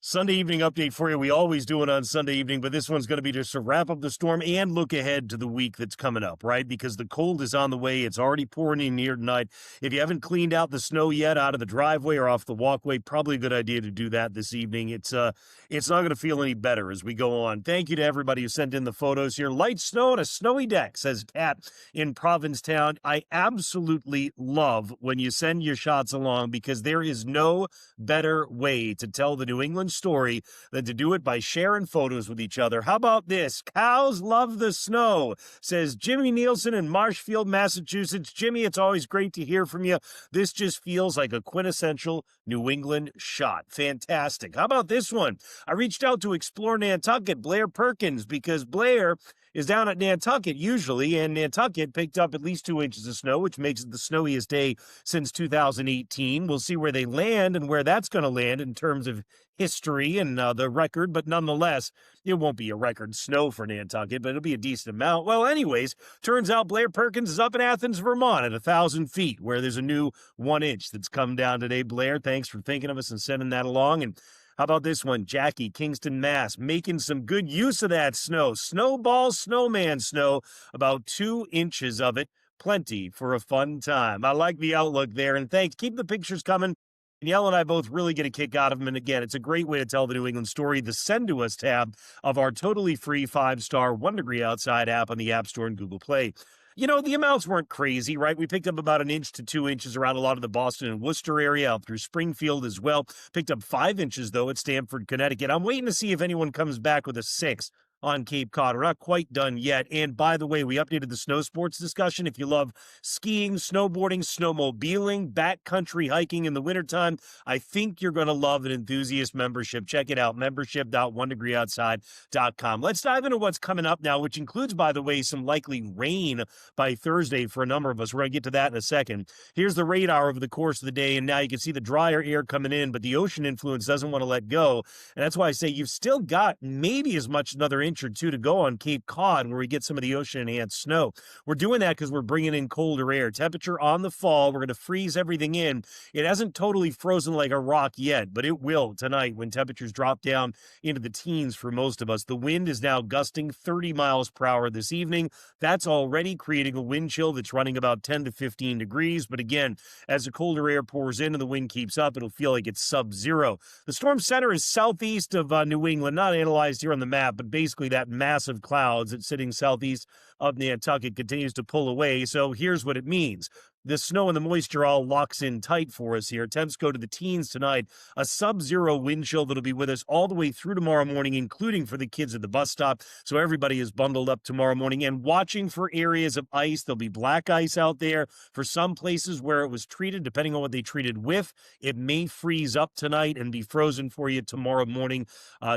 Sunday evening update for you. We always do it on Sunday evening, but this one's going to be just to wrap up the storm and look ahead to the week that's coming up, right? Because the cold is on the way. It's already pouring in here tonight. If you haven't cleaned out the snow yet out of the driveway or off the walkway, probably a good idea to do that this evening. It's not going to feel any better as we go on. Thank you to everybody who sent in the photos here. Light snow on a snowy deck, says Kat in Provincetown. I absolutely love when you send your shots along because there is no better way to tell the New England story than to do it by sharing photos with each other. How about this? Cows love the snow, says Jimmy Nielsen in Marshfield, Massachusetts. Jimmy, it's always great to hear from you. This just feels like a quintessential New England shot. Fantastic. How about this one? I reached out to explore Nantucket, Blair Perkins, because Blair is down at Nantucket usually, and Nantucket picked up at least 2 inches of snow, which makes it the snowiest day since 2018. We'll see where they land and where that's going to land in terms of history and the record, but nonetheless, it won't be a record snow for Nantucket, but it'll be a decent amount. Well, anyways, turns out Blair Perkins is up in Athens, Vermont at 1,000 feet, where there's a new 1 inch that's come down today. Blair, thanks for thinking of us and sending that along. And how about this one? Jackie, Kingston, Mass, making some good use of that snow. Snowball, snowman snow, about 2 inches of it. Plenty for a fun time. I like the outlook there, and thanks. Keep the pictures coming. Danielle and I both really get a kick out of them, and again, it's a great way to tell the New England story. The Send to Us tab of our totally free 5-star 1 Degree Outside app on the App Store and Google Play. You know, the amounts weren't crazy, right? We picked up about 1 inch to 2 inches around a lot of the Boston and Worcester area, out through Springfield as well. Picked up 5 inches, though, at Stamford, Connecticut. I'm waiting to see if anyone comes back with a 6 on Cape Cod. We're not quite done yet. And by the way, we updated the snow sports discussion. If you love skiing, snowboarding, snowmobiling, backcountry hiking in the wintertime, I think you're going to love an enthusiast membership. Check it out, membership.onedegreeoutside.com. Let's dive into what's coming up now, which includes, by the way, some likely rain by Thursday for a number of us. We're going to get to that in a second. Here's the radar over the course of the day, and now you can see the drier air coming in, but the ocean influence doesn't want to let go. And that's why I say you've still got maybe as much another inch or two to go on Cape Cod where we get some of the ocean-enhanced snow. We're doing that because we're bringing in colder air. Temperature on the fall. We're going to freeze everything in. It hasn't totally frozen like a rock yet, but it will tonight when temperatures drop down into the teens for most of us. The wind is now gusting 30 miles per hour this evening. That's already creating a wind chill that's running about 10 to 15 degrees. But again, as the colder air pours in and the wind keeps up, it'll feel like it's sub-zero. The storm center is southeast of New England, not analyzed here on the map, but basically that massive clouds that's sitting southeast of Nantucket continues to pull away. So here's what it means. The snow and the moisture all locks in tight for us here. Temps go to the teens tonight. A sub-zero wind chill that'll be with us all the way through tomorrow morning, including for the kids at the bus stop. So everybody is bundled up tomorrow morning and watching for areas of ice. There'll be black ice out there for some places where it was treated, depending on what they treated with. It may freeze up tonight and be frozen for you tomorrow morning.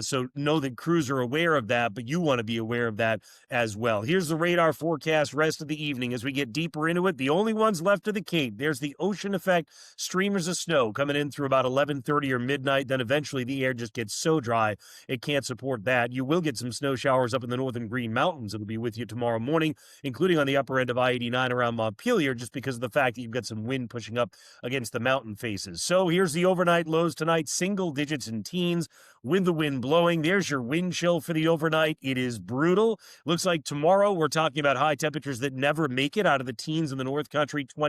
So know that crews are aware of that, but you want to be aware of that as well. Here's the radar forecast rest of the evening as we get deeper into it. The only ones left to the Cape. There's the ocean effect, streamers of snow coming in through about 11:30 or midnight. Then eventually the air just gets so dry it can't support that. You will get some snow showers up in the northern Green Mountains. It'll be with you tomorrow morning, including on the upper end of I-89 around Montpelier, just because of the fact that you've got some wind pushing up against the mountain faces. So here's the overnight lows tonight, single digits in teens with the wind blowing. There's your wind chill for the overnight. It is brutal. Looks like tomorrow we're talking about high temperatures that never make it out of the teens in the North Country, 20s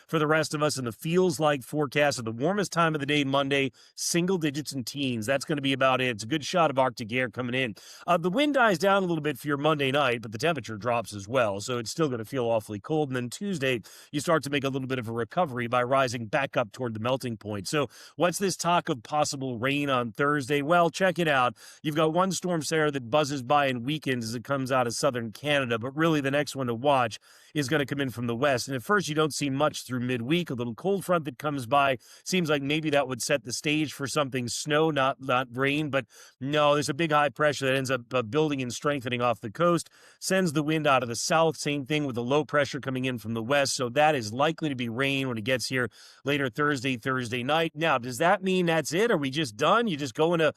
for the rest of us, and the feels like forecast of the warmest time of the day, Monday, single digits in teens. That's going to be about it. It's a good shot of Arctic air coming in. The wind dies down a little bit for your Monday night, but the temperature drops as well, so it's still going to feel awfully cold. And then Tuesday, you start to make a little bit of a recovery by rising back up toward the melting point. So what's this talk of possible rain on Thursday? Well, check it out. You've got one storm center that buzzes by and weakens as it comes out of southern Canada, but really the next one to watch is going to come in from the west. And at first, you don't see much through midweek. A little cold front that comes by seems like maybe that would set the stage for something snow, not rain. But no, there's a big high pressure that ends up building and strengthening off the coast, sends the wind out of the south. Same thing with the low pressure coming in from the west. So that is likely to be rain when it gets here later Thursday night. Now, does that mean that's it? Are we just done? You just go into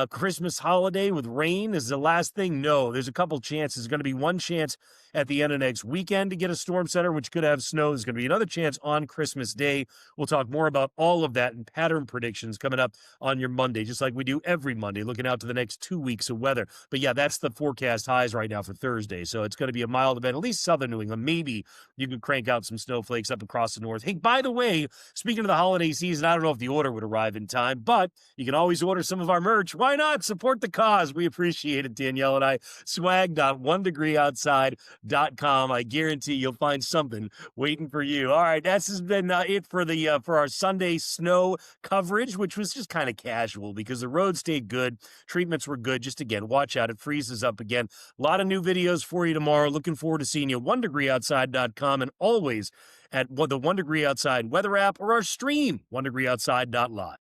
Christmas holiday with rain? Is the last thing? No, there's a couple chances. There's going to be one chance at the end of next weekend to get a storm center, which could have snow. There's going to be another chance on Christmas Day. We'll talk more about all of that and pattern predictions coming up on your Monday, just like we do every Monday, looking out to the next 2 weeks of weather. But yeah, that's the forecast highs right now for Thursday. So it's going to be a mild event, at least southern New England. Maybe you can crank out some snowflakes up across the north. Hey, by the way, speaking of the holiday season, I don't know if the order would arrive in time, but you can always order some of our merch. Why not? Support the cause. We appreciate it, Danielle and I. Swag.onedegreeoutside.com. I guarantee you'll find something waiting for you. All right, that's has been it for our Sunday snow coverage, which was just kind of casual because the roads stayed good. Treatments were good. Just again, watch out. It freezes up again. A lot of new videos for you tomorrow. Looking forward to seeing you. onedegreeoutside.com and always at the 1 Degree Outside weather app or our stream, onedegreeoutside.live.